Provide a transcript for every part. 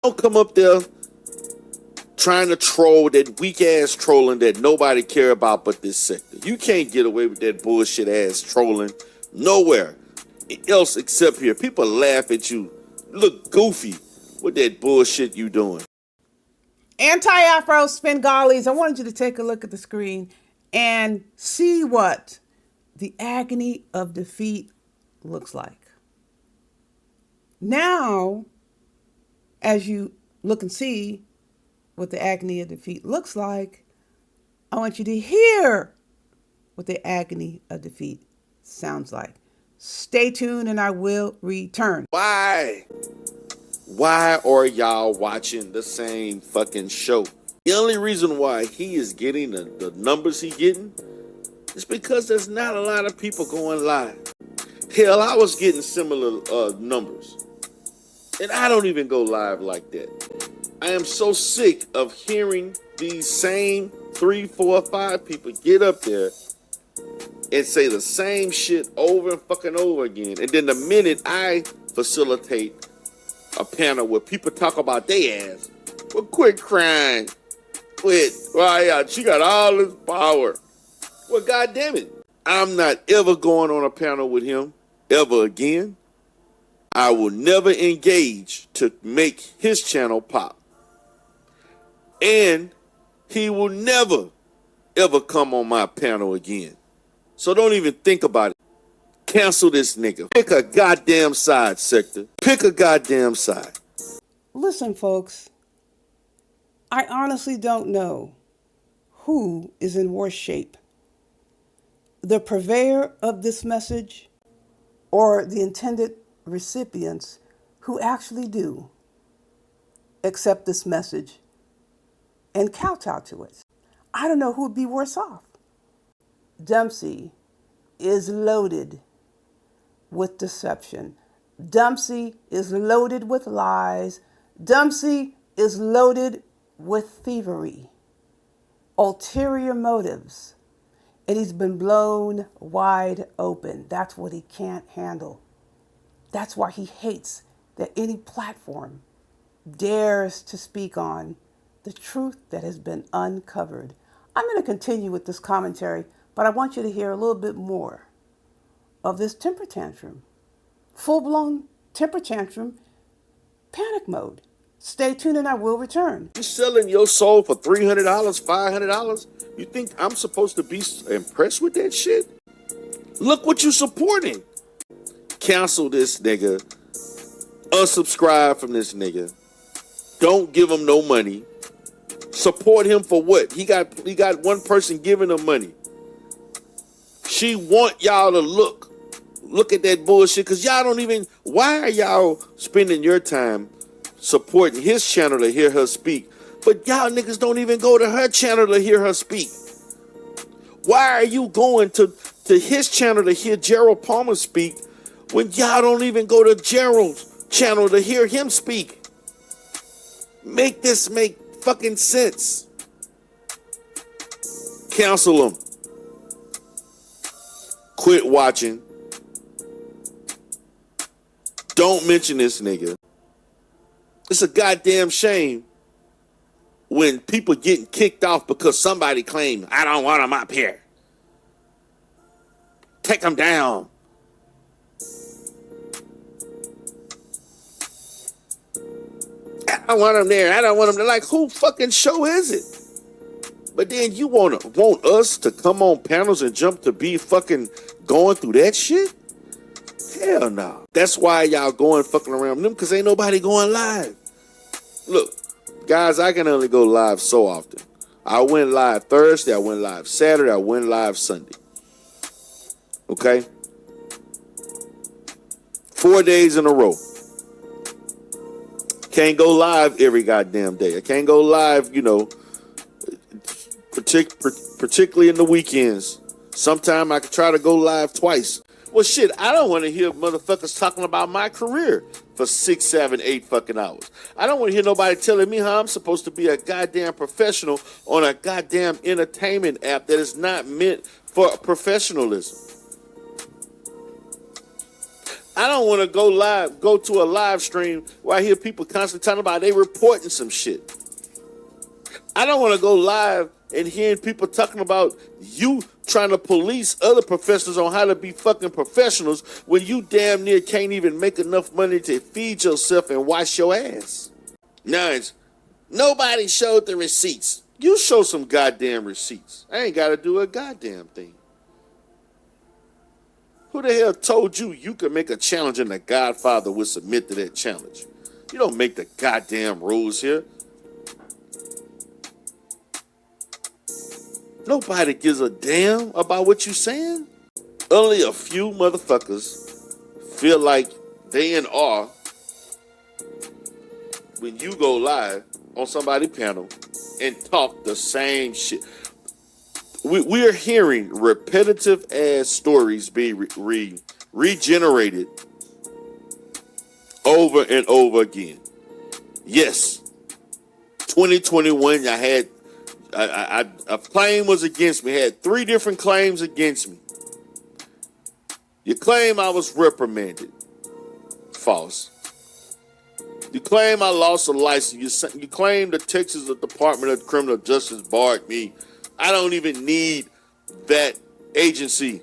Don't come up there trying to troll that weak ass trolling that nobody care about but this sector. You can't get away with that bullshit ass trolling nowhere else except here. People laugh at you, look goofy with that bullshit you doing. Anti-Afro Svengalis, I wanted you to take a look at the screen and see what the agony of defeat looks like. Now, as you look and see what the agony of defeat looks like, I want you to hear what the agony of defeat sounds like. Stay tuned and I will return. Why are y'all watching the same fucking show? The only reason why he is getting the numbers he getting is because there's not a lot of people going live. Hell, I was getting similar numbers. And I don't even go live like that. I am so sick of hearing these same 3, 4, 5 people get up there and say the same shit over and fucking over again. And then the minute I facilitate a panel where people talk about their ass, well, quit crying. Quit. Well, yeah, she got all this power. Well, goddamn it. I'm not ever going on a panel with him ever again. I will never engage to make his channel pop. And he will never, ever come on my panel again. So don't even think about it. Cancel this nigga. Pick a goddamn side, sector. Pick a goddamn side. Listen, folks, I honestly don't know who is in worse shape. The purveyor of this message or the intended recipients who actually do accept this message and kowtow to it. I don't know who would be worse off. Dumpsey is loaded with deception. Dumpsey is loaded with lies. Dumpsey is loaded with thievery, ulterior motives, and he's been blown wide open. That's what he can't handle. That's why he hates that any platform dares to speak on the truth that has been uncovered. I'm going to continue with this commentary, but I want you to hear a little bit more of this temper tantrum. Full-blown temper tantrum, panic mode. Stay tuned and I will return. You selling your soul for $300, $500? You think I'm supposed to be impressed with that shit? Look what you supporting. Cancel this nigga. Unsubscribe from this nigga. Don't give him no money. Support him for what? He got one person giving him money. She want y'all to look at that bullshit because y'all don't even. Why are y'all spending your time supporting his channel to hear her speak, but y'all niggas don't even go to her channel to hear her speak? Why are you going to his channel to hear Gerald Palmer speak when y'all don't even go to Gerald's channel to hear him speak? Make this make fucking sense. Cancel him. Quit watching. Don't mention this nigga. It's a goddamn shame when people getting kicked off because somebody claimed, I don't want him up here. Take him down. I don't want him there. I don't want him there. Like, who fucking show is it? But then you want us to come on panels and jump to be fucking going through that shit? Hell no. That's why y'all going fucking around with them, because ain't nobody going live. Look, guys, I can only go live so often. I went live Thursday, I went live Saturday, I went live Sunday. Okay? 4 days in a row. Can't go live every goddamn day. I can't go live, particularly in the weekends. Sometime I could try to go live twice. Well, shit, I don't want to hear motherfuckers talking about my career for 6, 7, 8 fucking hours. I don't want to hear nobody telling me how I'm supposed to be a goddamn professional on a goddamn entertainment app that is not meant for professionalism. I don't want to go to a live stream where I hear people constantly talking about they reporting some shit. I don't want to go live and hearing people talking about you trying to police other professionals on how to be fucking professionals when you damn near can't even make enough money to feed yourself and wash your ass. Now it's nobody showed the receipts. You show some goddamn receipts. I ain't got to do a goddamn thing. Who the hell told you you could make a challenge and the Godfather would submit to that challenge? You don't make the goddamn rules here. Nobody gives a damn about what you saying. Only a few motherfuckers feel like they in awe when you go live on somebody's panel and talk the same shit. We're hearing repetitive ass stories being regenerated over and over again. Yes, 2021, I had a claim was against me. I had 3 different claims against me. You claim I was reprimanded. False. You claim I lost a license. You claim the Texas Department of Criminal Justice barred me. I don't even need that agency.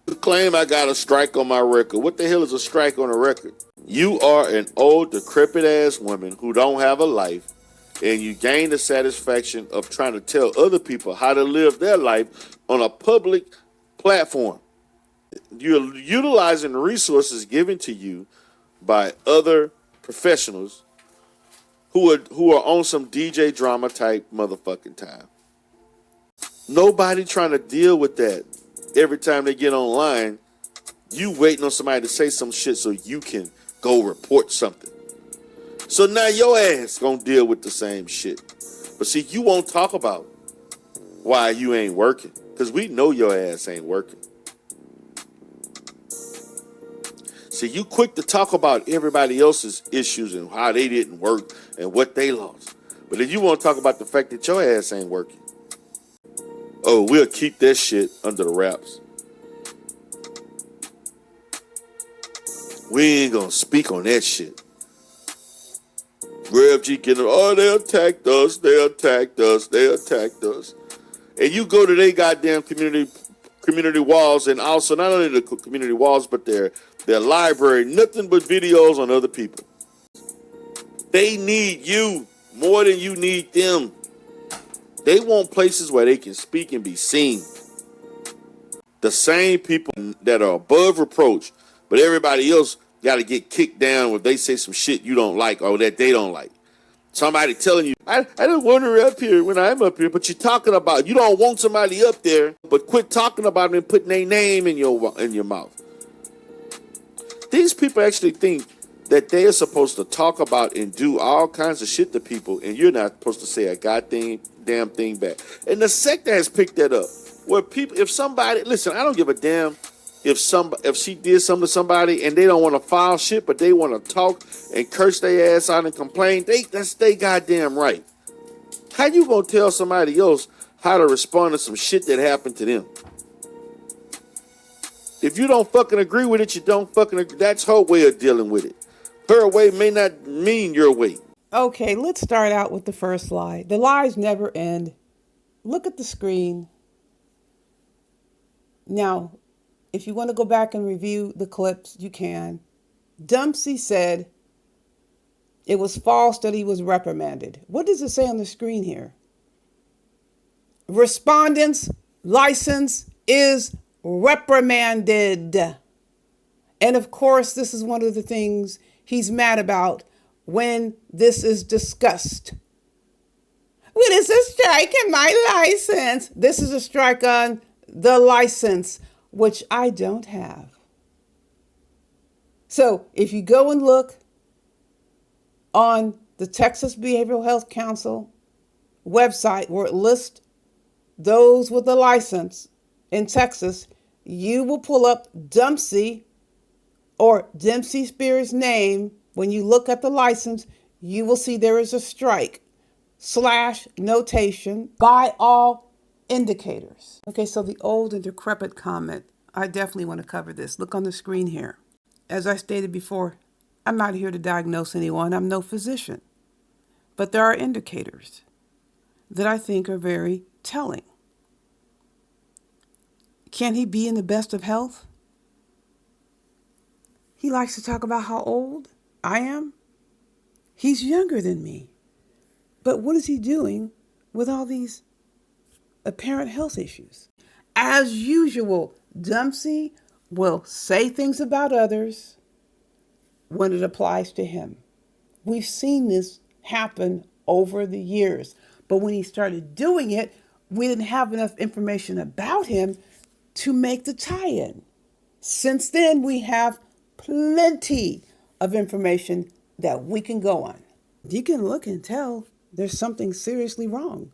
You claim I got a strike on my record. What the hell is a strike on a record? You are an old, decrepit ass woman who don't have a life, and you gain the satisfaction of trying to tell other people how to live their life on a public platform. You're utilizing resources given to you by other professionals who are on some DJ drama type motherfucking time. Nobody trying to deal with that. Every time they get online, you waiting on somebody to say some shit so you can go report something. So now your ass gonna deal with the same shit. But see, you won't talk about why you ain't working, because we know your ass ain't working. See, you quick to talk about everybody else's issues and how they didn't work and what they lost. But then you won't talk about the fact that your ass ain't working. Oh, we'll keep that shit under the wraps. We ain't gonna speak on that shit. Rev G getting, oh, they attacked us. And you go to their goddamn community walls, and also not only the community walls, but their library, nothing but videos on other people. They need you more than you need them. They want places where they can speak and be seen. The same people that are above reproach, but everybody else got to get kicked down if they say some shit you don't like or that they don't like. Somebody telling you, I don't want her up here when I'm up here, but you're talking about, you don't want somebody up there, but quit talking about them and putting their name in your mouth. These people actually think that they are supposed to talk about and do all kinds of shit to people, and you're not supposed to say a goddamn thing back. And the sector has picked that up. Where people, if somebody, listen, I don't give a damn if she did something to somebody and they don't want to file shit, but they want to talk and curse their ass out and complain. That's they goddamn right. How you gonna tell somebody else how to respond to some shit that happened to them? If you don't fucking agree with it, you don't fucking agree. That's her way of dealing with it. Her way may not mean your way. Okay, let's start out with the first lie. The lies never end. Look at the screen. Now, if you want to go back and review the clips, you can. Dumpsey said it was false that he was reprimanded. What does it say on the screen here? Respondent's license is reprimanded. And of course, this is one of the things he's mad about when this is discussed. Well, it's a strike in my license. This is a strike on the license, which I don't have. So if you go and look on the Texas Behavioral Health Council website where it lists those with a license in Texas, you will pull up Dumpsey or Dempsey Spears' name. When you look at the license, you will see there is a strike / notation by all indicators. Okay, so the old and decrepit comment, I definitely want to cover this. Look on the screen here. As I stated before, I'm not here to diagnose anyone. I'm no physician. But there are indicators that I think are very telling. Can he be in the best of health? He likes to talk about how old I am. He's younger than me. But what is he doing with all these apparent health issues? As usual, Dumpsey will say things about others when it applies to him. We've seen this happen over the years. But when he started doing it, we didn't have enough information about him to make the tie-in. Since then, we have plenty of information that we can go on. You can look and tell there's something seriously wrong.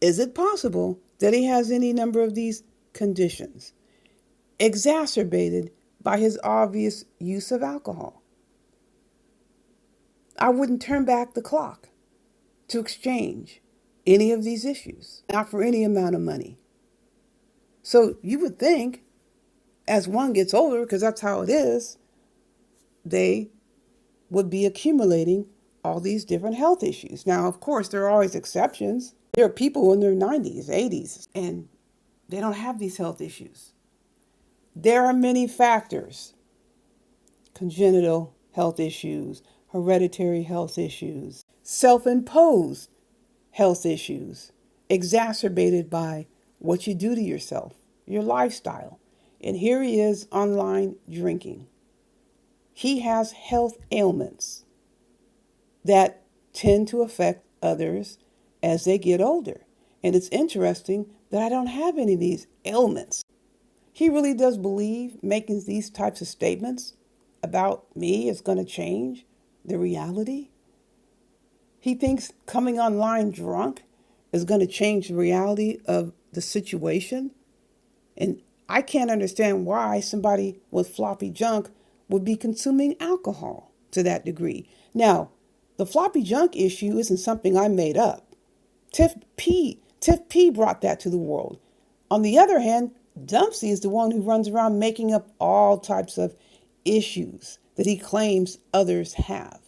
Is it possible that he has any number of these conditions, exacerbated by his obvious use of alcohol? I wouldn't turn back the clock to exchange any of these issues, not for any amount of money. So you would think, as one gets older, because that's how it is, they would be accumulating all these different health issues. Now, of course, there are always exceptions. There are people in their 90s, 80s, and they don't have these health issues. There are many factors: congenital health issues, hereditary health issues, self-imposed health issues, exacerbated by what you do to yourself, your lifestyle. And here he is online drinking. He has health ailments that tend to affect others as they get older. And it's interesting that I don't have any of these ailments. He really does believe making these types of statements about me is going to change the reality. He thinks coming online drunk is going to change the reality of the situation. And I can't understand why somebody with floppy junk would be consuming alcohol to that degree. Now, the floppy junk issue isn't something I made up. Tiff P brought that to the world. On the other hand, Dumpsey is the one who runs around making up all types of issues that he claims others have.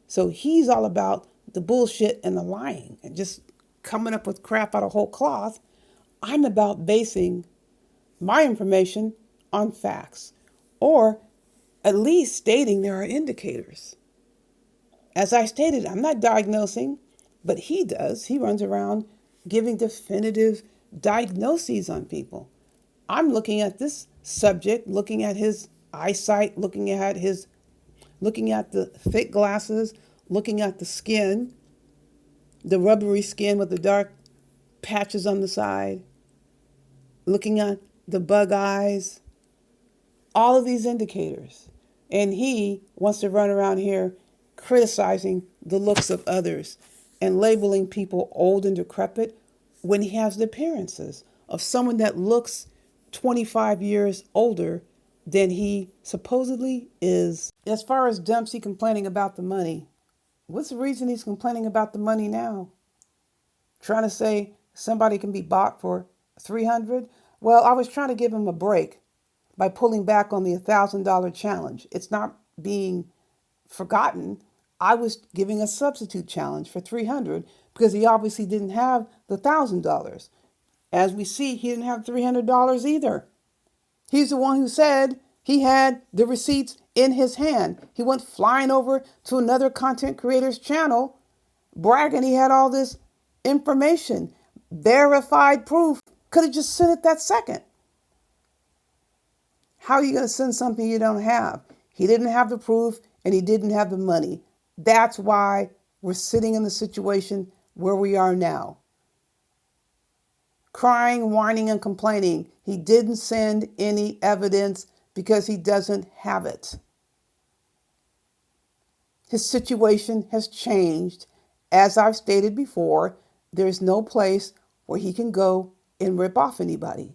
So he's all about the bullshit and the lying and just coming up with crap out of whole cloth. I'm about basing my information on facts, or at least stating there are indicators. As I stated, I'm not diagnosing, but he does. He runs around giving definitive diagnoses on people. I'm looking at this subject, looking at his eyesight, looking at the thick glasses, looking at the skin, the rubbery skin with the dark patches on the side, looking at the bug eyes, all of these indicators. And he wants to run around here criticizing the looks of others and labeling people old and decrepit when he has the appearances of someone that looks 25 years older than he supposedly is. As far as Dumpsey complaining about the money, what's the reason he's complaining about the money now? Trying to say somebody can be bought for $300? Well, I was trying to give him a break by pulling back on the $1,000 challenge. It's not being forgotten. I was giving a substitute challenge for $300 because he obviously didn't have the $1,000. As we see, he didn't have $300 either. He's the one who said he had the receipts in his hand. He went flying over to another content creator's channel, bragging he had all this information, verified proof. Could have just sent it that second. How are you going to send something you don't have? He didn't have the proof and he didn't have the money. That's why we're sitting in the situation where we are now. Crying, whining, and complaining. He didn't send any evidence because he doesn't have it. His situation has changed. As I've stated before, there's no place where he can go and rip off anybody.